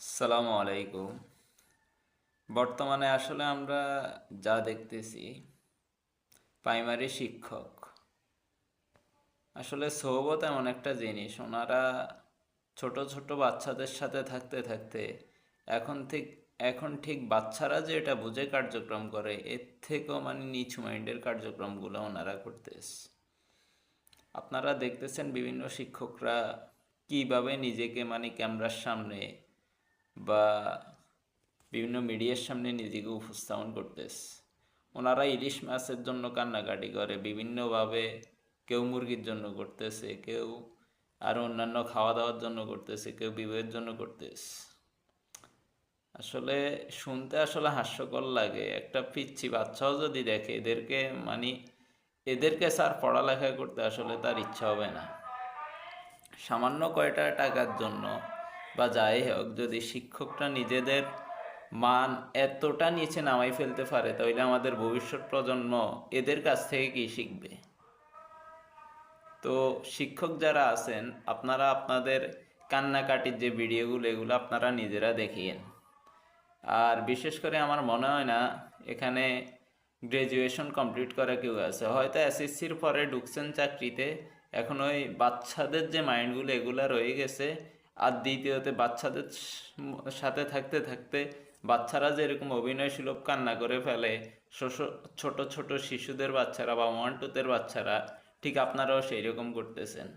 আসসালামু আলাইকুম। বর্তমানে আসলে আমরা যা দেখতেছি, প্রাইমারি শিক্ষক আসলে সোহবত এমন একটা জিনিস, ওনারা ছোট ছোট বাচ্চাদের সাথে থাকতে থাকতে এখন ঠিক এখন ঠিক বাচ্চারা যে এটা বুঝে কার্যক্রম করে, এর থেকেও মানে নিচু মাইন্ডের কার্যক্রমগুলো ওনারা করতেছে। আপনারা দেখতেছেন বিভিন্ন শিক্ষকরা কিভাবে নিজেকে মানে ক্যামেরার সামনে বা বিভিন্ন মিডিয়ার সামনে নিজেকে উপস্থাপন করতেছে। ওনারা ইলিশ মাছের জন্য কান্নাকাটি করে বিভিন্নভাবে, কেউ মুরগির জন্য করতেছে, কেউ আরও অন্যান্য খাওয়া দাওয়ার জন্য করতেছে, কেউ বিবাহের জন্য করতেছে। আসলে শুনতে আসলে হাস্যকর লাগে। একটা পিচ্ছি বাচ্চাও যদি দেখে এদেরকে, মানে এদেরকে স্যার পড়ালেখা করতে আসলে তার ইচ্ছা হবে না। সামান্য কয়টা টাকার জন্য বা যাই হোক, যদি শিক্ষকরা নিজেদের মান এতটা নিচে নামাই ফেলতে পারে, তাহলে আমাদের ভবিষ্যৎ প্রজন্ম এদের কাছ থেকে কি শিখবে? তো শিক্ষক যারা আছেন, আপনারা আপনাদের কান্নাকাটির যে ভিডিওগুলো, এগুলো আপনারা নিজেরা দেখিয়েন। আর বিশেষ করে আমার মনে হয় না এখানে গ্র্যাজুয়েশন কমপ্লিট করা কেউ আছে, হয়তো এসএসসির পরে ঢুকছেন চাকরিতে। এখন ওই বাচ্চাদের যে মাইন্ডগুলো এগুলো রয়ে গেছে। আর দ্বিতীয়তে বাচ্চাদের সাথে থাকতে থাকতে বাচ্চারা যেরকম অভিনয় সুলভ কান্না করে ফেলে, ছোট ছোট শিশুদের বাচ্চারা বা 1-2-তে বাচ্চারা, ঠিক আপনারাও সেই রকম করতেছেন।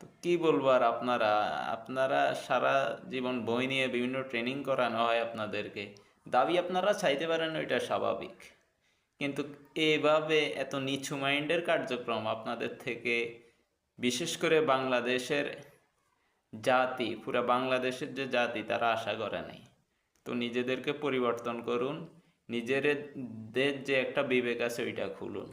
তো কী বলবো আর, আপনারা আপনারা সারা জীবন বই নিয়ে বিভিন্ন ট্রেনিং করানো হয় আপনাদেরকে, দাবি আপনারা চাইতে পারেন, ওইটা স্বাভাবিক। কিন্তু এভাবে এত নিচু মাইন্ডের কার্যক্রম আপনাদের থেকে, বিশেষ করে বাংলাদেশের জাতি, পুরা বাংলাদেশের যে জাতি, তারা আশা করে নাই। তো নিজেদেরকে পরিবর্তন করুন, নিজেদের যে একটা বিবেক আছে ওইটা খুলুন।